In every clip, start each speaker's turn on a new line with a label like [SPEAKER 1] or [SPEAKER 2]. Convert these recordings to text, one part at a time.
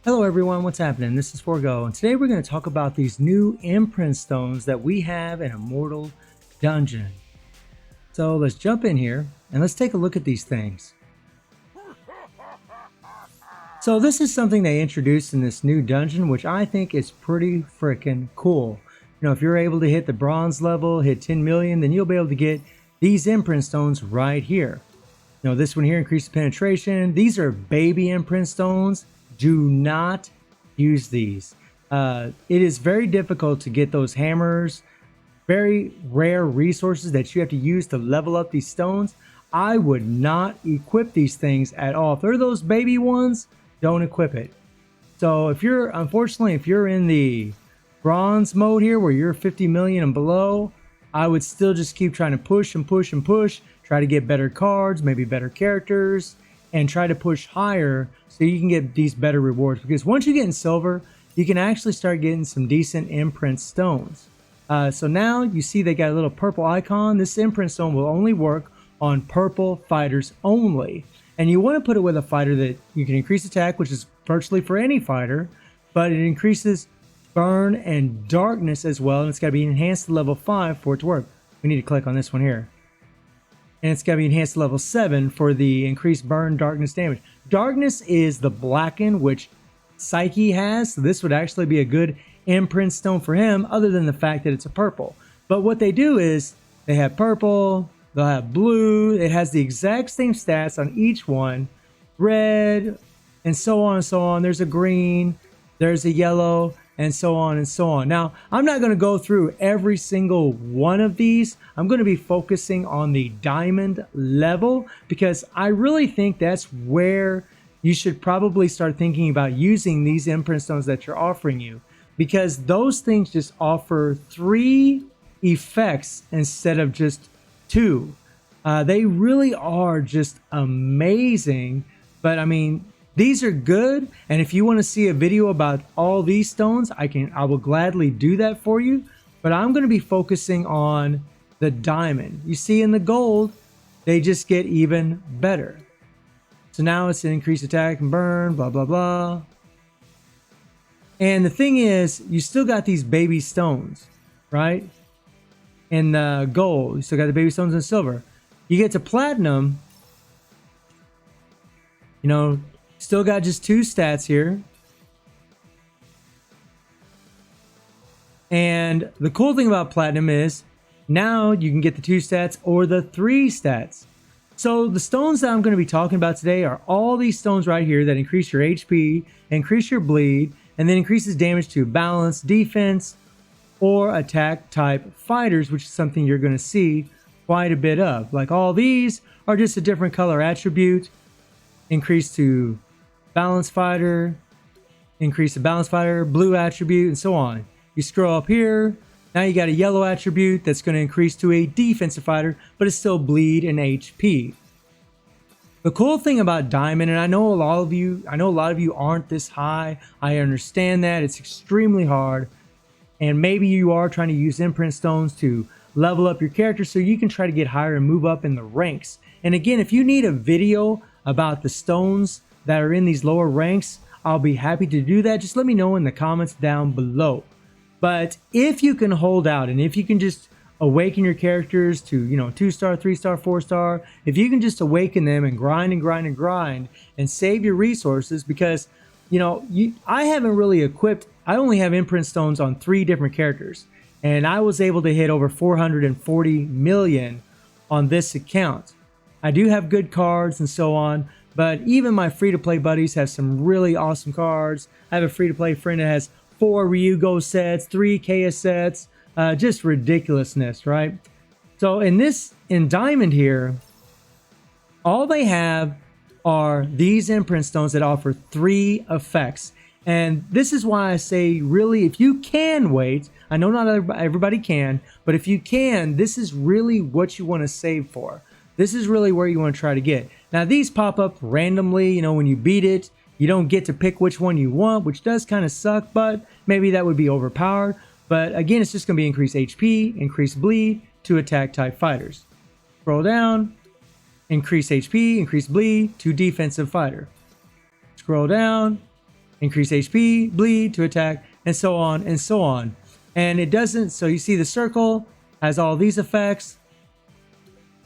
[SPEAKER 1] Hello everyone, what's happening? This is Forgo, and today we're going to talk about these new imprint stones that we have in Immortal Dungeon. So let's jump in here and let's take a look at these things. So this is something they introduced in this new dungeon, which I think is pretty freaking cool. You know, if you're able to hit the bronze level, hit 10 million, then you'll be able to get these imprint stones right here. You know, this one here increases penetration. These are baby imprint stones. Do not use these. It is very difficult to get those hammers, very rare resources that you have to use to level up these stones. I would not equip these things at all. If they're those baby ones, don't equip it. So if you're, unfortunately, if you're in the bronze mode here where you're 50 million and below, I would still just keep trying to push and push and push, try to get better cards, maybe better characters, and try to push higher so you can get these better rewards, because once you get in silver, you can actually start getting some decent imprint stones. So now you see they got a little purple icon. This imprint stone will only work on purple fighters only, and you want to put it with a fighter that you can increase attack, which is virtually for any fighter, but it increases burn and darkness as well, and it's got to be enhanced to level 5 for it to work. We need to click on this one here. And it's got to be enhanced to level 7 for the increased burn darkness damage. Darkness is the blacken, which Psyche has, so this would actually be a good imprint stone for him, other than the fact that it's a purple. But what they do is they have purple, they'll have blue, it has the exact same stats on each one, red, and so on and so on. There's a green, there's a yellow, and so on and so on. Now, I'm not going to go through every single one of these. I'm going to be focusing on the diamond level, because I really think that's where you should probably start thinking about using these imprint stones that you're offering you, because those things just offer 3 effects instead of just 2. They really are just amazing, but I mean, these are good, and if you want to see a video about all these stones, I will gladly do that for you. But I'm going to be focusing on the diamond. You see, in the gold, they just get even better. So now it's an increased attack and burn, blah blah blah. And the thing is, you still got these baby stones, right? In the gold, you still got the baby stones in silver. You get to platinum, you know. Still got just 2 stats here. And the cool thing about platinum is now you can get the 2 stats or the 3 stats. So the stones that I'm going to be talking about today are all these stones right here that increase your HP, increase your bleed, and then increases damage to balance, defense, or attack type fighters, which is something you're going to see quite a bit of. Like, all these are just a different color attribute. Increase to balance fighter, increase the balance fighter, blue attribute, and so on. You scroll up here, now you got a yellow attribute that's going to increase to a defensive fighter, but it's still bleed and HP. The cool thing about diamond, and I know a lot of you aren't this high. I understand that it's extremely hard, and maybe you are trying to use imprint stones to level up your character so you can try to get higher and move up in the ranks. And again, if you need a video about the stones that are in these lower ranks, I'll be happy to do that. Just let me know in the comments down below. But if you can hold out, and if you can just awaken your characters to, you know, 2-star, 3-star, 4-star, if you can just awaken them and grind and grind and grind and save your resources, because, you know, I haven't really equipped, I only have imprint stones on 3 different characters, and I was able to hit over 440 million on this account. I do have good cards and so on, but even my free-to-play buddies have some really awesome cards. I have a free-to-play friend that has 4 Ryugo sets, 3 Kea sets, just ridiculousness, right? So in Diamond here, all they have are these imprint stones that offer 3 effects. And this is why I say, really, if you can wait, I know not everybody can, but if you can, this is really what you want to save for. This is really where you want to try to get. Now, these pop up randomly, you know, when you beat it. You don't get to pick which one you want, which does kind of suck, but maybe that would be overpowered. But again, it's just going to be increased HP, increased bleed, to attack type fighters. Scroll down, increase HP, increase bleed to defensive fighter. Scroll down, increase HP, bleed to attack, and so on and so on. And it doesn't, so you see the circle has all these effects.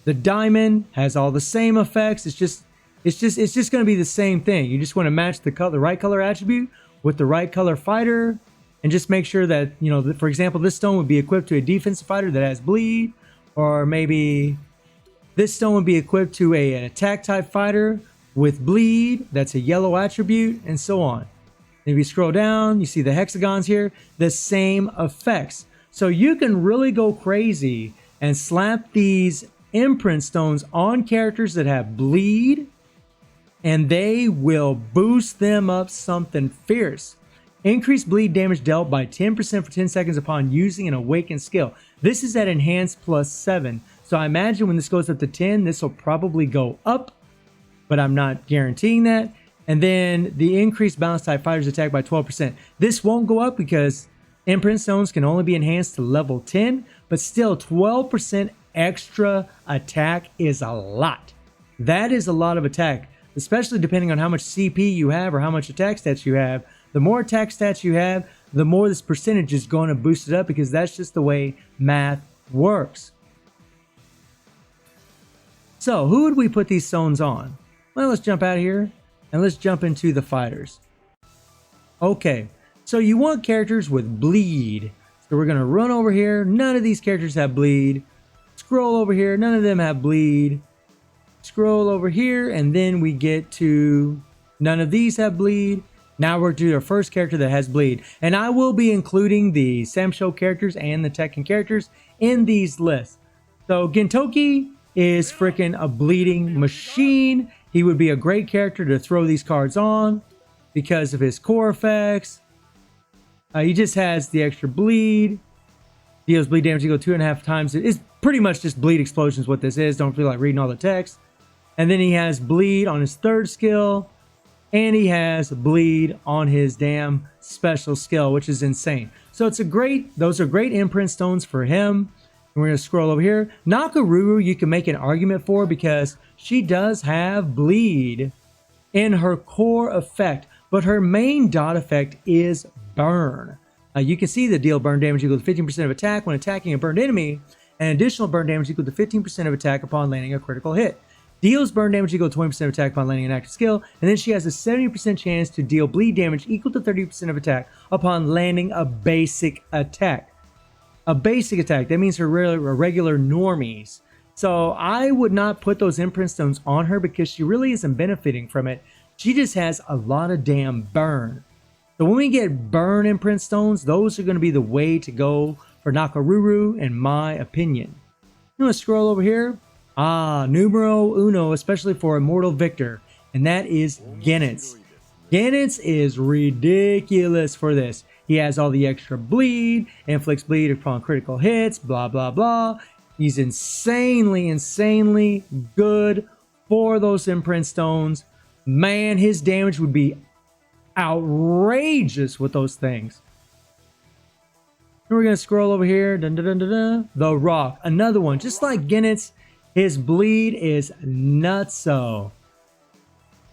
[SPEAKER 1] The diamond has all the same effects. It's just going to be the same thing. You just want to match the right color attribute with the right color fighter, and just make sure that, you know, for example, this stone would be equipped to a defensive fighter that has bleed, or maybe this stone would be equipped to an attack type fighter with bleed, that's a yellow attribute, and so on. And if you scroll down, you see the hexagons here, the same effects. So you can really go crazy and slap these imprint stones on characters that have bleed, and they will boost them up something fierce. Increase bleed damage dealt by 10% for 10 seconds upon using an awakened skill. This is at enhanced +7. So I imagine when this goes up to 10, this will probably go up, but I'm not guaranteeing that. And then the increased balance type fighters attack by 12%. This won't go up because imprint stones can only be enhanced to level 10, but still 12% extra attack is a lot. That is a lot of attack, especially depending on how much CP you have or how much attack stats you have. The more attack stats you have, the more this percentage is going to boost it up, because that's just the way math works. So who would we put these stones on? Well, let's jump out of here and let's jump into the fighters. Okay, so you want characters with bleed. So we're going to run over here. None of these characters have bleed. Scroll over here. None of them have bleed. Scroll over here, and then we get to none of these have bleed. Now we're to our first character that has bleed. And I will be including the Samsho characters and the Tekken characters in these lists. So Gintoki is freaking a bleeding machine. He would be a great character to throw these cards on because of his core effects. He just has the extra bleed. Deals bleed damage equal 2.5 times. It's pretty much just bleed explosions what this is. Don't feel like reading all the text. And then he has bleed on his third skill. And he has bleed on his damn special skill, which is insane. So it's those are great imprint stones for him. And we're going to scroll over here. Nakaruru, you can make an argument for, because she does have bleed in her core effect, but her main dot effect is burn. You can see the deal burn damage equal to 15% of attack when attacking a burned enemy, and additional burn damage equal to 15% of attack upon landing a critical hit. Deals burn damage equal to 20% of attack upon landing an active skill, and then she has a 70% chance to deal bleed damage equal to 30% of attack upon landing a basic attack. A basic attack, that means her regular normies. So I would not put those imprint stones on her because she really isn't benefiting from it. She just has a lot of damn burn. So when we get burn imprint stones, those are going to be the way to go for Nakaruru, in my opinion. I'm going to scroll over here. Numero uno, especially for Immortal Victor, and that is Genitz. Genitz is ridiculous for this. He has all the extra bleed, inflicts bleed upon critical hits, blah, blah, blah. He's insanely good for those imprint stones. Man, his damage would be outrageous with those things. And we're going to scroll over here. Dun, dun, dun, dun, dun. The Rock, another one, just like Genitz. His bleed is nutso.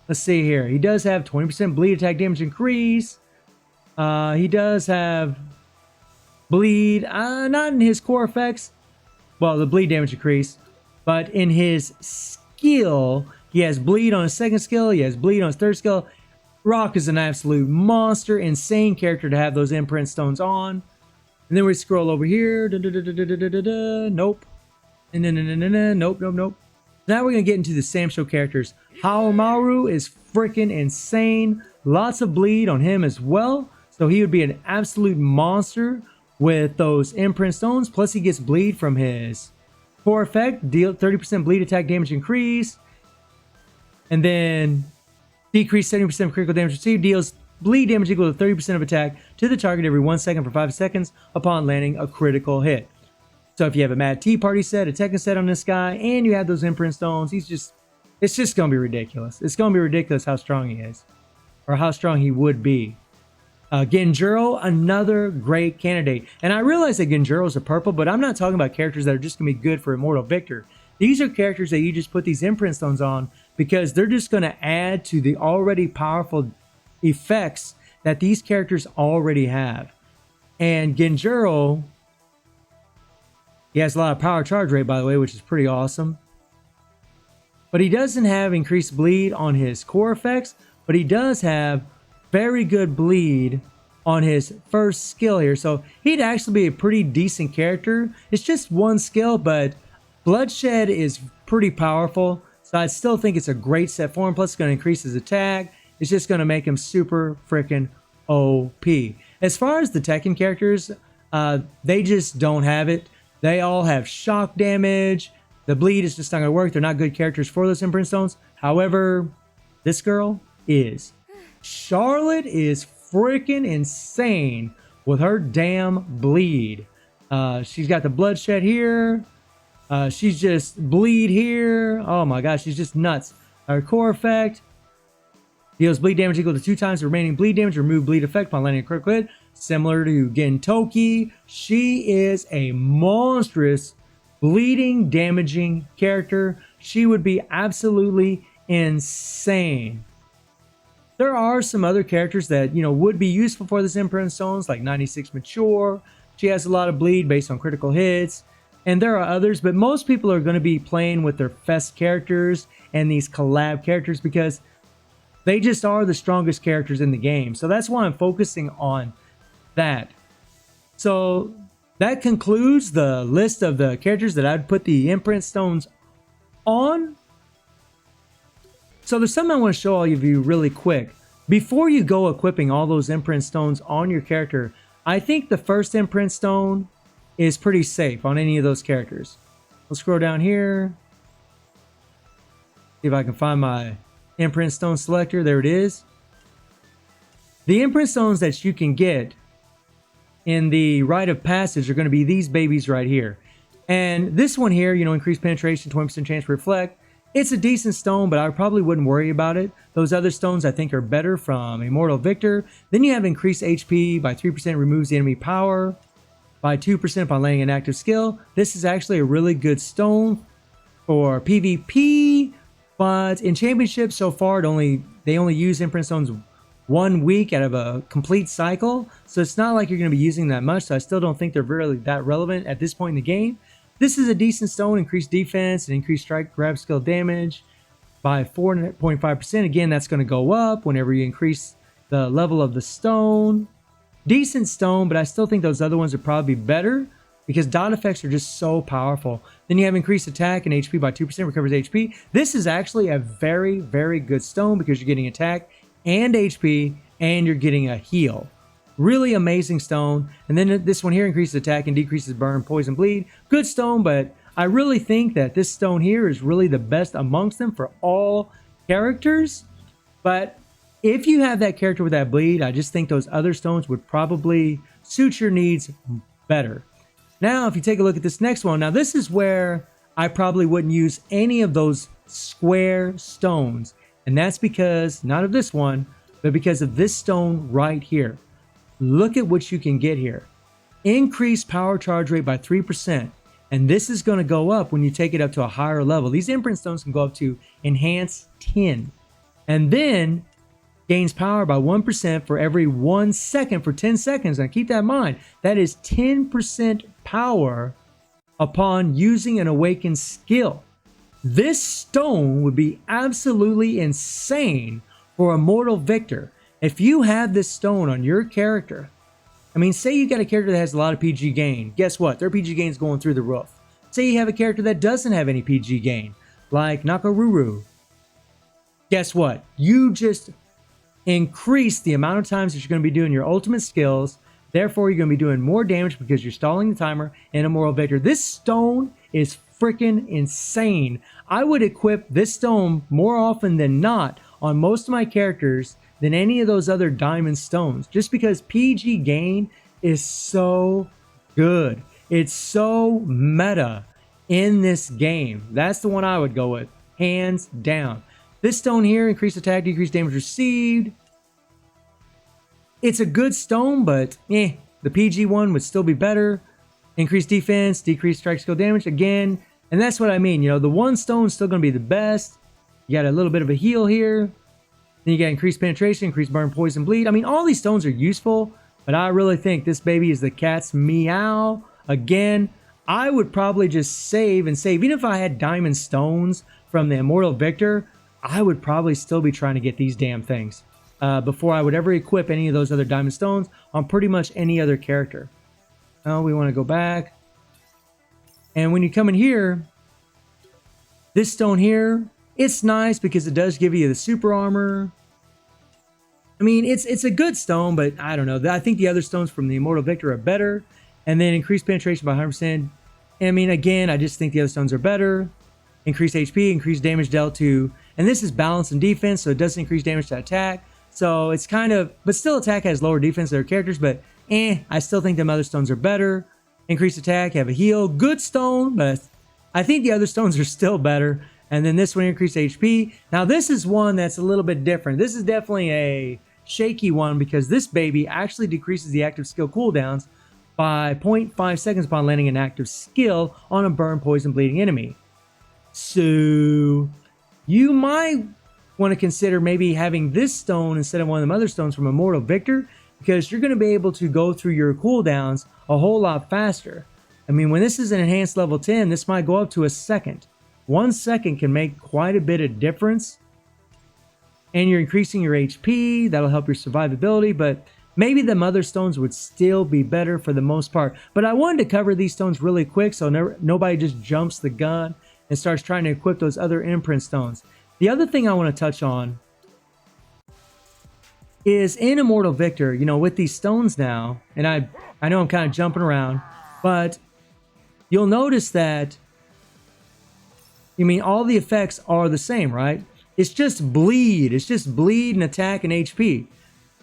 [SPEAKER 1] Let's see here. He does have 20% bleed attack damage increase. He does have bleed, not in his core effects. Well, the bleed damage increase. But in his skill, he has bleed on his second skill. He has bleed on his third skill. Rock is an absolute monster. Insane character to have those imprint stones on. And then we scroll over here. Nope. Nope. Now we're going to get into the Samsho characters. Haomaru is freaking insane. Lots of bleed on him as well. So he would be an absolute monster with those imprint stones. Plus he gets bleed from his core effect. Deal 30% bleed attack damage increase. And then decrease 70% critical damage received. Deals bleed damage equal to 30% of attack to the target every 1 second for 5 seconds upon landing a critical hit. So if you have a Mad Tea Party set, a Tekken set on this guy, and you have those imprint stones, it's just going to be ridiculous. It's going to be ridiculous how strong he is, or how strong he would be. Genjuro, another great candidate. And I realize that Genjuro's a purple, but I'm not talking about characters that are just going to be good for Immortal Victor. These are characters that you just put these imprint stones on because they're just going to add to the already powerful effects that these characters already have. And Genjuro, he has a lot of power charge rate, by the way, which is pretty awesome. But he doesn't have increased bleed on his core effects, but he does have very good bleed on his first skill here. So he'd actually be a pretty decent character. It's just one skill, but Bloodshed is pretty powerful. So I still think it's a great set for him. Plus it's going to increase his attack. It's just going to make him super freaking OP. As far as the Tekken characters, they just don't have it. They all have shock damage. The bleed is just not going to work. They're not good characters for those imprint stones. However, this girl is. Charlotte is freaking insane with her damn bleed. She's got the Bloodshed here. She's just bleed here. Oh my gosh, she's just nuts. Her core effect deals bleed damage equal to 2 times the remaining bleed damage. Remove bleed effect upon landing a critical hit. Similar to Gentoki, she is a monstrous bleeding, damaging character. She would be absolutely insane. There are some other characters that, would be useful for this imprint stones, like 96 Mature. She has a lot of bleed based on critical hits. And there are others, but most people are going to be playing with their Fest characters and these collab characters because they just are the strongest characters in the game. So that's why I'm focusing on that. So that concludes the list of the characters that I'd put the imprint stones on. So there's something I want to show all of you really quick. Before you go equipping all those imprint stones on your character, I think the first imprint stone is pretty safe on any of those characters. Let's scroll down here. See if I can find my imprint stone selector. There it is. The imprint stones that you can get in the rite of passage are going to be these babies right here. And this one here, increased penetration, 20% chance to reflect. It's a decent stone, but I probably wouldn't worry about it. Those other stones I think are better from Immortal Victor. Then you have increased HP by 3%, removes the enemy power by 2% upon landing an active skill. This is actually a really good stone for PvP, but in championships so far, they only use imprint stones 1 week out of a complete cycle. So it's not like you're going to be using that much. So I still don't think they're really that relevant at this point in the game. This is a decent stone, increased defense and increased strike grab skill damage by 4.5%. Again, that's going to go up whenever you increase the level of the stone. Decent stone, but I still think those other ones are probably better because dot effects are just so powerful. Then you have increased attack and HP by 2%, recovers HP. This is actually a very, very good stone because you're getting attack and HP and you're getting a heal. Really amazing stone. And then this one here increases attack and decreases burn, poison, bleed. Good stone, but I really think that this stone here is really the best amongst them for all characters. But if you have that character with that bleed, I just think those other stones would probably suit your needs better. Now, if you take a look at this next one, now this is where I probably wouldn't use any of those square stones. And that's because, not of this one, but because of this stone right here. Look at what you can get here. Increased power charge rate by 3%. And this is going to go up when you take it up to a higher level. These imprint stones can go up to enhance 10. And then gains power by 1% for every 1 second for 10 seconds. Now keep that in mind. That is 10% power upon using an awakened skill. This stone would be absolutely insane for Immortal Victor. If you have this stone on your character, say you got a character that has a lot of PG gain. Guess what? Their PG gain is going through the roof. Say you have a character that doesn't have any PG gain, like Nakaruru. Guess what? You just increase the amount of times that you're going to be doing your ultimate skills. Therefore, you're going to be doing more damage because you're stalling the timer in Immortal Victor. This stone is freaking insane. I would equip this stone more often than not on most of my characters than any of those other diamond stones, just because PG gain is so good. It's so meta in this game. That's the one I would go with, hands down. This stone here, increased attack, decreased damage received. it's a good stone, but the PG one would still be better. Increased defense, decreased strike skill damage again. And that's what I mean. You know, the one stone's still going to be the best. You got a little bit of a heal here. Then you got increased penetration, increased burn, poison, bleed. I mean, all these stones are useful, but I really think this baby is the cat's meow. Again, I would probably just save and save. Even if I had diamond stones from the Immortal Victor, I would probably still be trying to get these damn things before I would ever equip any of those other diamond stones on pretty much any other character. Now we want to go back. And when you come in here, this stone here, it's nice because it does give you the super armor. I mean, it's a good stone, but I don't know. I think the other stones from the Immortal Victor are better. And then increased penetration by 100%. I mean, again, I just think the other stones are better. Increased HP, increased damage dealt to, and this is balance and defense, so it doesn't increase damage to attack. So it's kind of, but still attack has lower defense than their characters, but I still think them other stones are better. Increased attack, have a heal, good stone, but I think the other stones are still better. And then this one, increased HP. Now this is one that's a little bit different. This is definitely a shaky one because this baby actually decreases the active skill cooldowns by 0.5 seconds upon landing an active skill on a burn, poison, bleeding enemy. So you might want to consider maybe having this stone instead of one of the other stones from Immortal Victor, because you're going to be able to go through your cooldowns a whole lot faster. I mean, when this is an enhanced level 10, this might go up to a second. 1 second can make quite a bit of difference. And you're increasing your HP. That'll help your survivability, but maybe the other stones would still be better for the most part. But I wanted to cover these stones really quick so nobody just jumps the gun and starts trying to equip those other imprint stones. The other thing I want to touch on is in Immortal Victor, you know, with these stones now, and I know I'm kind of jumping around, but you'll notice that, I mean, all the effects are the same, right? It's just bleed. It's just bleed and attack and HP.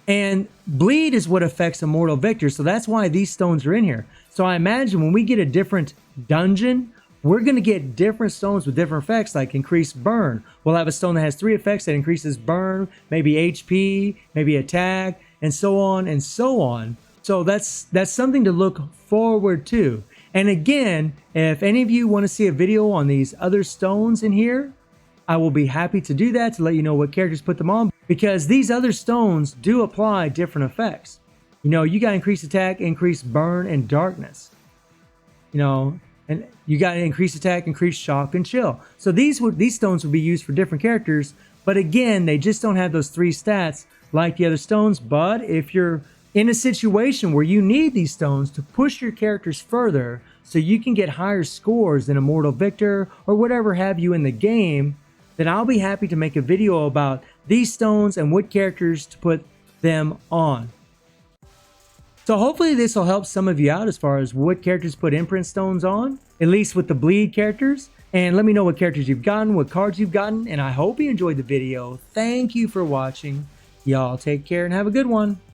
[SPEAKER 1] And bleed is what affects Immortal Victor, so that's why these stones are in here. So I imagine when we get a different dungeon, we're going to get different stones with different effects, like increased burn. We'll have a stone that has 3 effects that increases burn, maybe HP, maybe attack, and so on and so on. So that's something to look forward to. And again, if any of you want to see a video on these other stones in here, I will be happy to do that to let you know what characters put them on, because these other stones do apply different effects. You know, you got increased attack, increased burn, and darkness. You know, and you got increased attack, increased shock, and chill. So these stones would be used for different characters, but again, they just don't have those 3 stats like the other stones. But if you're in a situation where you need these stones to push your characters further so you can get higher scores than Immortal Victor or whatever have you in the game, then I'll be happy to make a video about these stones and what characters to put them on. So hopefully this will help some of you out as far as what characters put imprint stones on, at least with the bleed characters. And let me know what characters you've gotten, what cards you've gotten, and I hope you enjoyed the video. Thank you for watching. Y'all take care and have a good one.